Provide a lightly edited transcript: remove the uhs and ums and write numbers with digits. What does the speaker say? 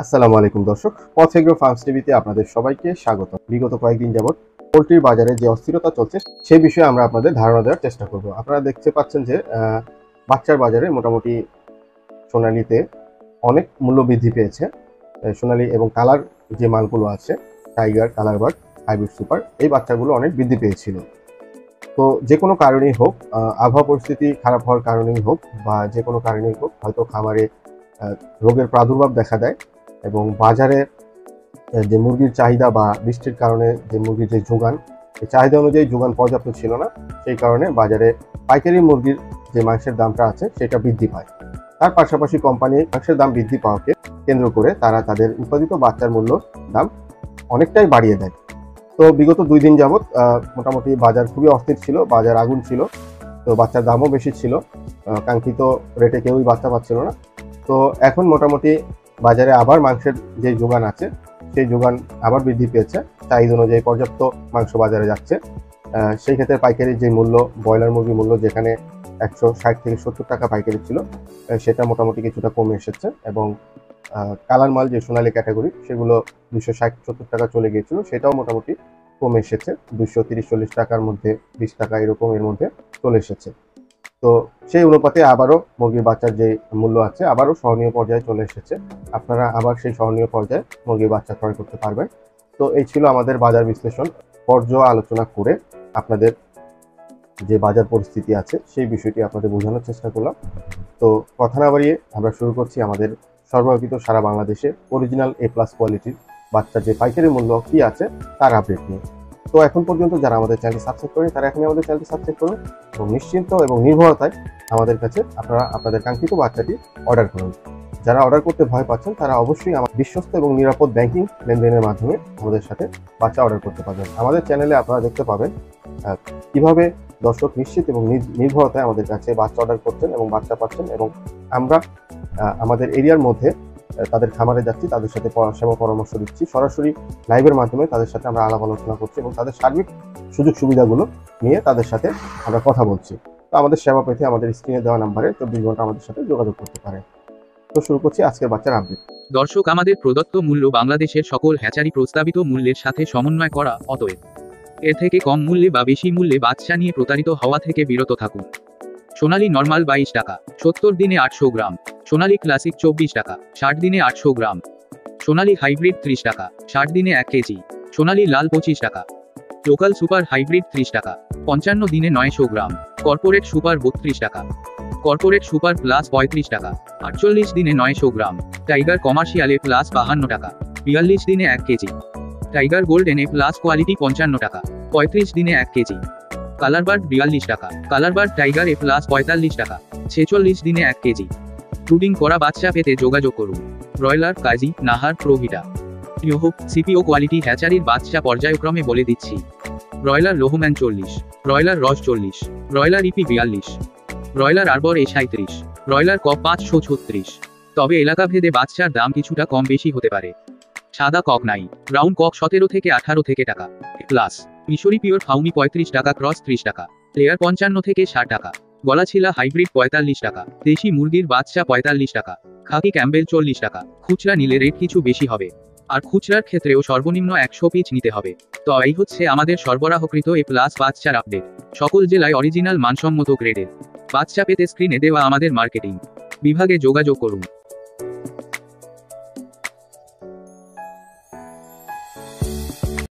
আসসালামু আলাইকুম দর্শক, পথ এগ্রো ফার্মস টিভিতে আপনাদের সবাইকে স্বাগত। বিগত কয়েকদিন যাবত পোলট্রির বাজারে যে অস্থিরতা চলছে সেই বিষয়ে আমরা আপনাদের ধারণা দেওয়ার চেষ্টা করব। আপনারা দেখতে পাচ্ছেন যে বাচ্চার বাজারে মোটামুটি সোনালিতে অনেক মূল্য বৃদ্ধি পেয়েছে। সোনালি এবং কালার যে মালগুলো আছে, tiger, colour bird, hybrid super, এই বাচ্চাগুলো অনেক বৃদ্ধি পেয়েছিল। তো যে কোনো কারণেই হোক, আবহাওয়া পরিস্থিতি খারাপ হওয়ার কারণেই হোক বা যে কোনো কারণেই হোক, হয়তো খামারে রোগের প্রাদুর্ভাব দেখা দেয় এবং বাজারে যে মুরগির চাহিদা বা বৃষ্টির কারণে যে মুরগির যে যোগান, এই চাহিদা অনুযায়ী যোগান পর্যাপ্ত ছিল না। সেই কারণে বাজারে পাইকারি মুরগির যে মাংসের দামটা আছে সেটা বৃদ্ধি পায়। তার পাশাপাশি কোম্পানি মাংসের দাম বৃদ্ধি পাওয়াকে কেন্দ্র করে তারা তাদের উৎপাদিত বাচ্চার মূল্য দাম অনেকটাই বাড়িয়ে দেয়। তো বিগত 2 দিন যাবৎ মোটামুটি বাজার খুবই অস্থির ছিল, বাজার আগুন ছিল। তো বাচ্চার দামও বেশি ছিল, কাঙ্ক্ষিত রেটে কেউই বাচ্চা পাচ্ছিল না। তো এখন মোটামুটি বাজারে আবার মাংসের যে যোগান আছে সেই যোগান আবার বৃদ্ধি পেয়েছে, চাহিদা অনুযায়ী পর্যাপ্ত মাংস বাজারে যাচ্ছে। সেই ক্ষেত্রে পাইকারি যে মূল্য, ব্রয়লার মুরগির মূল্য যেখানে 160 থেকে 70 টাকা পাইকারি ছিল, সেটা মোটামুটি কিছুটা কমে এসেছে এবং কালার মাল যে সোনালী ক্যাটাগরি সেগুলো 260-70 টাকা চলে গিয়েছিল, সেটাও মোটামুটি কমে এসেছে, 230-40 টাকার মধ্যে, 20 টাকা এরকম এর মধ্যে চলে এসেছে। তো সেই অনুপাতে আবারও মুরগির বাচ্চার যে মূল্য আছে আবারও সহনীয় পর্যায়ে চলে এসেছে। আপনারা আবার সেই সহনীয় পর্যায়ে মুরগির বাচ্চা ক্রয় করতে পারবেন। তো এই ছিল আমাদের বাজার বিশ্লেষণ, আলোচনা করে আপনাদের যে বাজার পরিস্থিতি আছে সেই বিষয়টি আপনাদের বোঝানোর চেষ্টা করলাম। তো কথা না বাড়িয়ে আমরা শুরু করছি আমাদের সর্বাধিক সারা বাংলাদেশে অরিজিনাল A+ কোয়ালিটির বাচ্চার যে পাইকারি মূল্য কি আছে তার আপডেট নিয়ে। তো এখন পর্যন্ত যারা আমাদের চ্যানেলটি সাবস্ক্রাইব করেন তারা এখনই আমাদের চ্যানেলটি সাবস্ক্রাইব করুন এবং নিশ্চিন্ত এবং নির্ভরতায় আমাদের কাছে আপনারা আপনাদের কাঙ্ক্ষিত বাচ্চাটি অর্ডার করুন। যারা অর্ডার করতে ভয় পাচ্ছেন তারা অবশ্যই আমার বিশ্বস্ত এবং নিরাপদ ব্যাংকিং লেনদেনের মাধ্যমে আমাদের সাথে বাচ্চা অর্ডার করতে পারবেন। আমাদের চ্যানেলে আপনারা দেখতে পাবেন কিভাবে দর্শক নিশ্চিত এবং নির্ভরতায় আমাদের কাছে বাচ্চা অর্ডার করছেন এবং বাচ্চা পাচ্ছেন, এবং আমরা আমাদের এরিয়ার মধ্যে তাদের খামারে যাচ্ছি, তাদের সাথে সেবা পরামর্শ দিচ্ছি, সরাসরি লাইভের মাধ্যমে তাদের সাথে আমরা আলাপ আলোচনা করছি এবং তাদের সার্বিক সুযোগ সুবিধাগুলো নিয়ে তাদের সাথে আমরা কথা বলছি। তো আমাদের সেবা পেতে আমাদের স্ক্রিনে দেওয়া নাম্বারে 24 ঘন্টা আমাদের সাথে যোগাযোগ করতে পারেন। তো শুরু করছি আজকের বাচ্চার আপডেট। দর্শক, আমাদের প্রদত্ত মূল্য বাংলাদেশের সকল হ্যাচারি প্রস্তাবিত মূল্যের সাথে সমন্বয় করা, অতএব এর থেকে কম মূল্যে বা বেশি মূল্যে বাচ্চা নিয়ে প্রতারিত হওয়া থেকে বিরত থাকুন। সোনালী নর্মাল 22 টাকা, 70 দিনে 800 গ্রাম। সোনালী ক্লাসিক 24 টাকা, 60 দিনে 800 গ্রাম। সোনালী হাইব্রিড 30 টাকা, 60 দিনে 1 কেজি। সোনালী লাল 25 টাকা। লোকাল সুপার হাইব্রিড 30 টাকা, 55 দিনে 900 গ্রাম। কর্পোরেট সুপার 32 টাকা। কর্পোরেট সুপার প্লাস 35 টাকা, 48 দিনে 900 গ্রাম। টাইগার কমার্শিয়াল A+ 52 টাকা, 42 দিনে 1 KG. Tiger golden A+ quality 55 টাকা, 35 দিনে 1 কেজি। কালার বার্ড 42 টাকা। কালার বার্ড টাইগার A+ 45 টাকা, 46 দিনে 1 কেজি। ব্রুডিং করা বাচ্চা পেতে যোগাযোগ করুন। ব্রয়লার কাজী, নাহার, প্রভিটা, ইউহুক, সিপিও কোয়ালিটি হ্যাচারির বাচ্চা পর্যায়ক্রমে বলে দিচ্ছি। Broiler Lohmann 40, broiler Ross 40, broiler ইপি 42, ব্রয়লার আরবর A 37, ব্রয়লার কক 536। তবে এলাকা ভেদে বাচ্চার দাম কিছুটা কম বেশি হতে পারে। সাদা কক নাই, ব্রাউন কক 17 থেকে 18 থেকে টাকা প্লাস। মিশরি পিওর ফাউমি 35 টাকা, ক্রস 30 টাকা, লেয়ার 55 থেকে 60 টাকা। গলাছিলা হাইব্রিড 45 টাকা, দেশি মুরগির বাচ্চা 45 টাকা, খাকি ক্যাম্বেল 40 টাকা। খুচরা নিলে রেট কিছু বেশি হবে, আর খুচরার ক্ষেত্রেও সর্বনিম্ন 100 পিস নিতে হবে। তো এই হচ্ছে আমাদের সরবরাহকৃত A+ বাচ্চার আপডেট। সকল জেলায় অরিজিনাল মানসম্মত গ্রেডের বাচ্চা পেতে স্ক্রিনে দেওয়া আমাদের মার্কেটিং বিভাগে যোগাযোগ করুন।